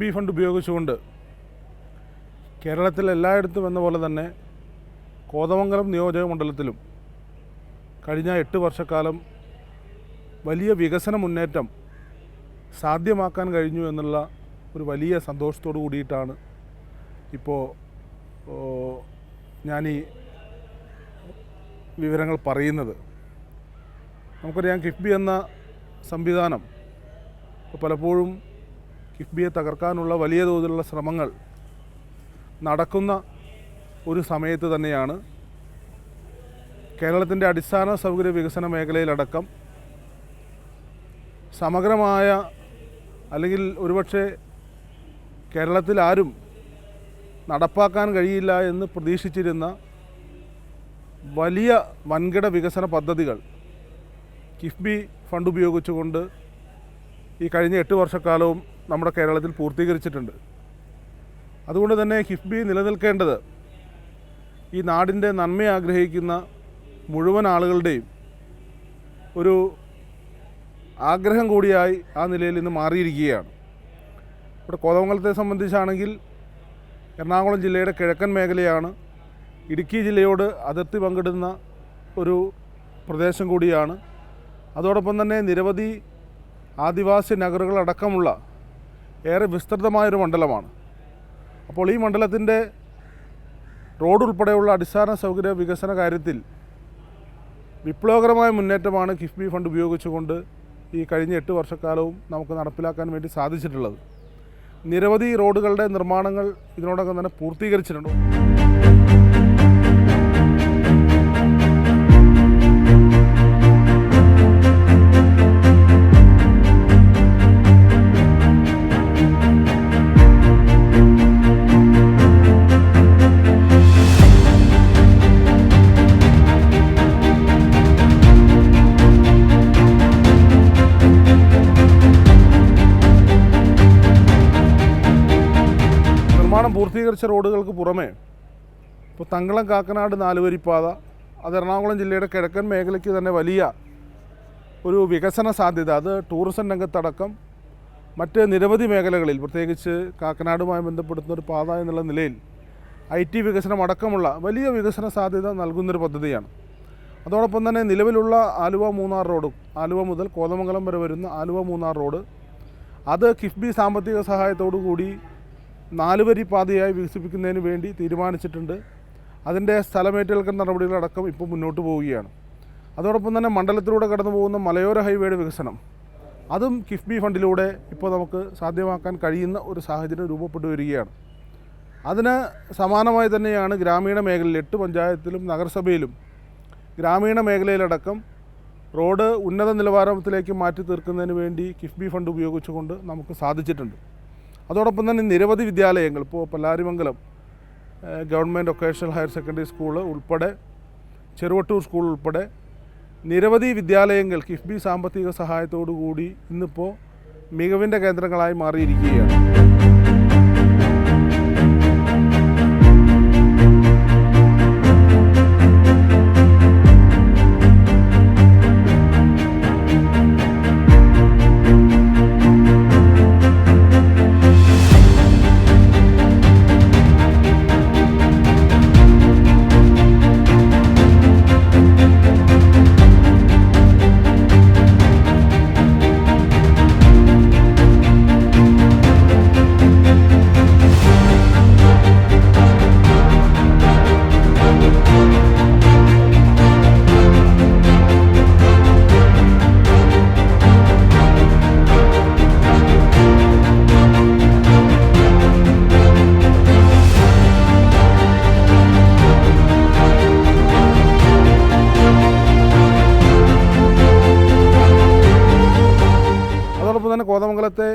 KIIFB fund ഉപയോഗിച്ചുകൊണ്ട് കേരളത്തിൽ എല്ലായിടത്തും എന്ന പോലെ തന്നെ കോതമംഗലം നിയോജക മണ്ഡലത്തിലും കഴിഞ്ഞ 8 വർഷക്കാലം വലിയ വികസന മുന്നേറ്റം സാധ്യമാക്കാൻ കഴിഞ്ഞു എന്നുള്ള ഒരു വലിയ സന്തോഷത്തോടു കൂടിയിട്ടാണ് ഇപ്പോൾ ഞാനീ വിവരങ്ങൾ പറയുന്നത്. നമുക്കറിയാം, കിഫ്ബി എന്ന സംവിധാനം പലപ്പോഴും കിഫ്ബിയെ തകർക്കാനുള്ള വലിയ തോതിലുള്ള ശ്രമങ്ങൾ നടക്കുന്ന ഒരു സമയത്ത് തന്നെയാണ് കേരളത്തിൻ്റെ അടിസ്ഥാന സൗകര്യ വികസന മേഖലയിലടക്കം സമഗ്രമായ, അല്ലെങ്കിൽ ഒരുപക്ഷെ കേരളത്തിൽ ആരും നടപ്പാക്കാൻ കഴിയില്ല എന്ന് പ്രതീക്ഷിച്ചിരുന്ന വലിയ വൻകിട വികസന പദ്ധതികൾ കിഫ്ബി ഫണ്ട് ഉപയോഗിച്ചുകൊണ്ട് ഈ കഴിഞ്ഞ 8 വർഷക്കാലവും നമ്മുടെ കേരളത്തിൽ പൂർത്തീകരിച്ചിട്ടുണ്ട്. അതുകൊണ്ട് തന്നെ കിഫ്ബി നിലനിൽക്കേണ്ടത് ഈ നാടിൻ്റെ നന്മ ആഗ്രഹിക്കുന്ന മുഴുവൻ ആളുകളുടെയും ഒരു ആഗ്രഹം കൂടിയായി ആ നിലയിൽ ഇന്ന് മാറിയിരിക്കുകയാണ്. ഇവിടെ കോതമംഗലത്തെ സംബന്ധിച്ചാണെങ്കിൽ എറണാകുളം ജില്ലയുടെ കിഴക്കൻ മേഖലയാണ്, ഇടുക്കി ജില്ലയോട് അതിർത്തി പങ്കിടുന്ന ഒരു പ്രദേശം കൂടിയാണ്. അതോടൊപ്പം തന്നെ നിരവധി ആദിവാസി നഗറുകളടക്കമുള്ള ഏറെ വിസ്തൃതമായൊരു മണ്ഡലമാണ്. അപ്പോൾ ഈ മണ്ഡലത്തിൻ്റെ റോഡ് ഉൾപ്പെടെയുള്ള അടിസ്ഥാന സൗകര്യ വികസന കാര്യത്തിൽ വിപ്ലവകരമായ മുന്നേറ്റമാണ് കിഫ്ബി ഫണ്ട് ഉപയോഗിച്ചുകൊണ്ട് ഈ കഴിഞ്ഞ 8 വർഷക്കാലവും നമുക്ക് നടപ്പിലാക്കാൻ വേണ്ടി സാധിച്ചിട്ടുള്ളത്. നിരവധി റോഡുകളുടെ നിർമ്മാണങ്ങൾ ഇതിനോടകം തന്നെ പൂർത്തീകരിച്ചിട്ടുണ്ട്. പൂർത്തീകരിച്ച റോഡുകൾക്ക് പുറമെ ഇപ്പോൾ തങ്കളം കാക്കനാട് 4 വരിപ്പാത, അത് എറണാകുളം ജില്ലയുടെ കിഴക്കൻ മേഖലയ്ക്ക് തന്നെ വലിയ ഒരു വികസന സാധ്യത, അത് ടൂറിസം രംഗത്തടക്കം മറ്റ് നിരവധി മേഖലകളിൽ, പ്രത്യേകിച്ച് കാക്കനാടുമായി ബന്ധപ്പെടുത്തുന്ന ഒരു പാത എന്നുള്ള നിലയിൽ IT വികസനം അടക്കമുള്ള വലിയ വികസന സാധ്യത നൽകുന്നൊരു പദ്ധതിയാണ്. അതോടൊപ്പം തന്നെ നിലവിലുള്ള ആലുവ-മൂന്നാർ റോഡും, ആലുവ മുതൽ കോതമംഗലം വരെ വരുന്ന ആലുവ-മൂന്നാർ റോഡ്, അത് കിഫ്ബി സാമ്പത്തിക സഹായത്തോടു കൂടി 4 വരി പാതയായി വികസിപ്പിക്കുന്നതിന് വേണ്ടി തീരുമാനിച്ചിട്ടുണ്ട്. അതിൻ്റെ സ്ഥലമേറ്റെടുക്കൽ നടപടികളടക്കം ഇപ്പോൾ മുന്നോട്ട് പോവുകയാണ്. അതോടൊപ്പം തന്നെ മണ്ഡലത്തിലൂടെ കടന്നു പോകുന്ന മലയോര ഹൈവേയുടെ വികസനം, അതും കിഫ്ബി ഫണ്ടിലൂടെ ഇപ്പോൾ നമുക്ക് സാധ്യമാക്കാൻ കഴിയുന്ന ഒരു സാഹചര്യം രൂപപ്പെട്ടു വരികയാണ്. അതിന് സമാനമായി തന്നെയാണ് ഗ്രാമീണ മേഖലയിൽ 8 പഞ്ചായത്തിലും നഗരസഭയിലും ഗ്രാമീണ മേഖലയിലടക്കം റോഡ് ഉന്നത നിലവാരത്തിലേക്ക് മാറ്റി തീർക്കുന്നതിന് വേണ്ടി കിഫ്ബി ഫണ്ട് ഉപയോഗിച്ചുകൊണ്ട് നമുക്ക് സാധിച്ചിട്ടുണ്ട്. അതോടൊപ്പം തന്നെ നിരവധി വിദ്യാലയങ്ങൾ, ഇപ്പോൾ Pallarimangalam government vocational higher secondary school ഉൾപ്പെടെ, ചെറുവട്ടൂർ സ്കൂൾ ഉൾപ്പെടെ നിരവധി വിദ്യാലയങ്ങൾ കിഫ്ബി സാമ്പത്തിക സഹായത്തോടു കൂടി ഇന്നിപ്പോൾ മികവിൻ്റെ കേന്ദ്രങ്ങളായി മാറിയിരിക്കുകയാണ്. കോതമംഗലത്തെ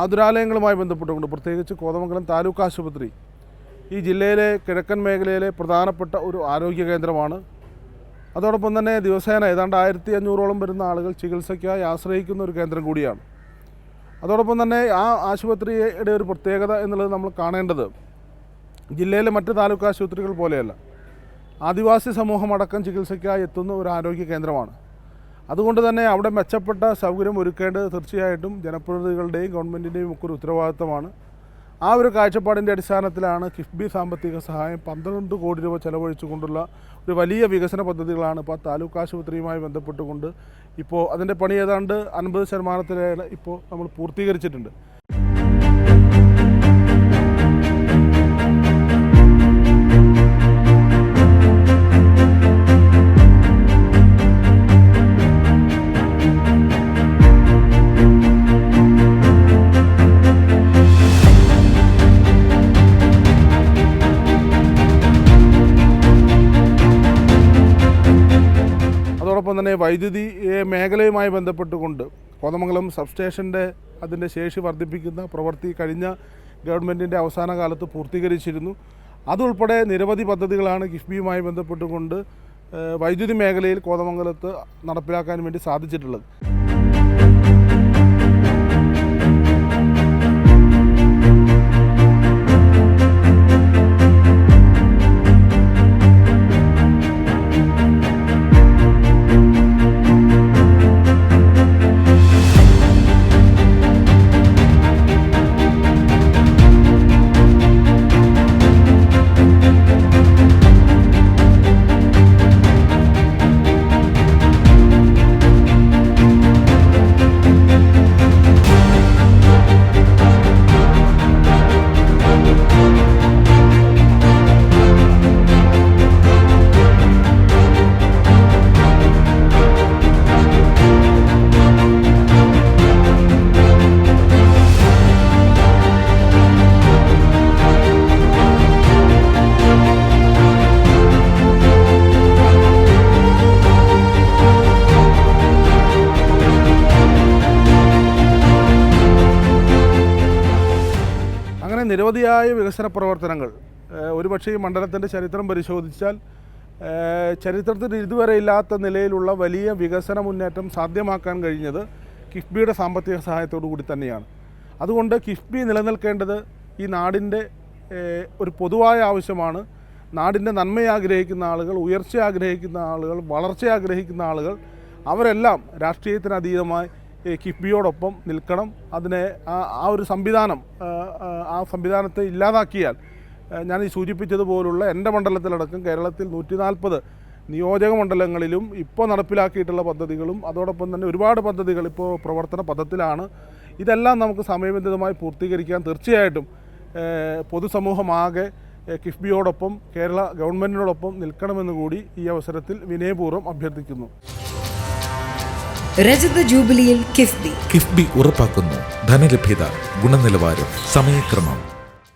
ആതുരാലയങ്ങളുമായി ബന്ധപ്പെട്ടുകൊണ്ട്, പ്രത്യേകിച്ച് കോതമംഗലം താലൂക്ക് ആശുപത്രി ഈ ജില്ലയിലെ കിഴക്കൻ മേഖലയിലെ പ്രധാനപ്പെട്ട ഒരു ആരോഗ്യ കേന്ദ്രമാണ്. അതോടൊപ്പം തന്നെ ദിവസേന ഏതാണ്ട് 1500ഓളം വരുന്ന ആളുകൾ ചികിത്സയ്ക്കായി ആശ്രയിക്കുന്ന ഒരു കേന്ദ്രം കൂടിയാണ്. അതോടൊപ്പം തന്നെ ആ ആശുപത്രിയുടെ ഒരു പ്രത്യേകത എന്നുള്ളത് നമ്മൾ കാണേണ്ടത്, ജില്ലയിലെ മറ്റ് താലൂക്ക് ആശുപത്രികൾ പോലെയല്ല, ആദിവാസി സമൂഹമടക്കം ചികിത്സയ്ക്കായി എത്തുന്ന ഒരു ആരോഗ്യ കേന്ദ്രമാണ്. അതുകൊണ്ട് തന്നെ അവിടെ മെച്ചപ്പെട്ട സൗകര്യം ഒരുക്കേണ്ടത് തീർച്ചയായിട്ടും ജനപ്രതിനിധികളുടെയും ഗവൺമെൻറ്റിൻ്റെയും ഒക്കെ ഒരു ഉത്തരവാദിത്തമാണ്. ആ ഒരു കാഴ്ചപ്പാടിൻ്റെ അടിസ്ഥാനത്തിലാണ് കിഫ്ബി സാമ്പത്തിക സഹായം 12 കോടി രൂപ ചെലവഴിച്ചുകൊണ്ടുള്ള ഒരു വലിയ വികസന പദ്ധതികളാണ് ഇപ്പോൾ താലൂക്ക് ആശുപത്രിയുമായി ബന്ധപ്പെട്ടുകൊണ്ട് ഇപ്പോൾ അതിൻ്റെ പണി ഏതാണ്ട് 50% ഇപ്പോൾ നമ്മൾ പൂർത്തീകരിച്ചിട്ടുണ്ട്. അതോടൊപ്പം തന്നെ വൈദ്യുതി മേഖലയുമായി ബന്ധപ്പെട്ടുകൊണ്ട് കോതമംഗലം സബ്സ്റ്റേഷൻ്റെ അതിൻ്റെ ശേഷി വർദ്ധിപ്പിക്കുന്ന പ്രവൃത്തി കഴിഞ്ഞ ഗവൺമെൻറ്റിൻ്റെ അവസാന കാലത്ത് പൂർത്തീകരിച്ചിരുന്നു. അതുൾപ്പെടെ നിരവധി പദ്ധതികളാണ് കിഫ്ബിയുമായി ബന്ധപ്പെട്ടുകൊണ്ട് വൈദ്യുതി മേഖലയിൽ കോതമംഗലത്ത് നടപ്പിലാക്കാൻ വേണ്ടി സാധിച്ചിട്ടുള്ളത്. നിരവധിയായ വികസന പ്രവർത്തനങ്ങൾ ഒരുപക്ഷെ ഈ മണ്ഡലത്തിൻ്റെ ചരിത്രം പരിശോധിച്ചാൽ ചരിത്രത്തിൽ ഇതുവരെ ഇല്ലാത്ത നിലയിലുള്ള വലിയ വികസന മുന്നേറ്റം സാധ്യമാക്കാൻ കഴിഞ്ഞത് കിഫ്ബിയുടെ സാമ്പത്തിക സഹായത്തോടു കൂടി തന്നെയാണ്. അതുകൊണ്ട് കിഫ്ബി നിലനിൽക്കേണ്ടത് ഈ നാടിൻ്റെ ഒരു പൊതുവായ ആവശ്യമാണ്. നാടിൻ്റെ നന്മയെ ആഗ്രഹിക്കുന്ന ആളുകൾ, ഉയർച്ച ആഗ്രഹിക്കുന്ന ആളുകൾ, വളർച്ച ആഗ്രഹിക്കുന്ന ആളുകൾ അവരെല്ലാം രാഷ്ട്രീയത്തിനതീതമായി കിഫ്ബിയോടൊപ്പം നിൽക്കണം. അതിനെ ആ ഒരു സംവിധാനത്തെ ഇല്ലാതാക്കിയാൽ ഞാൻ ഈ സൂചിപ്പിച്ചതുപോലുള്ള എൻ്റെ മണ്ഡലത്തിലടക്കം കേരളത്തിൽ 140 നിയോജക മണ്ഡലങ്ങളിലും ഇപ്പോൾ നടപ്പിലാക്കിയിട്ടുള്ള പദ്ധതികളും അതോടൊപ്പം തന്നെ ഒരുപാട് പദ്ധതികൾ ഇപ്പോൾ പ്രവർത്തന പദത്തിലാണ്. ഇതെല്ലാം നമുക്ക് സമയബന്ധിതമായി പൂർത്തീകരിക്കാൻ തീർച്ചയായിട്ടും പൊതുസമൂഹമാകെ കിഫ്ബിയോടൊപ്പം കേരള ഗവൺമെൻറ്റിനോടൊപ്പം നിൽക്കണമെന്ന് കൂടി ഈ അവസരത്തിൽ വിനയപൂർവ്വം അഭ്യർത്ഥിക്കുന്നു. രജത ജൂബിലിയിൽ കിഫ്ബി ഉറപ്പാക്കുന്നു ധനലഭ്യത, ഗുണനിലവാരം, സമയക്രമം.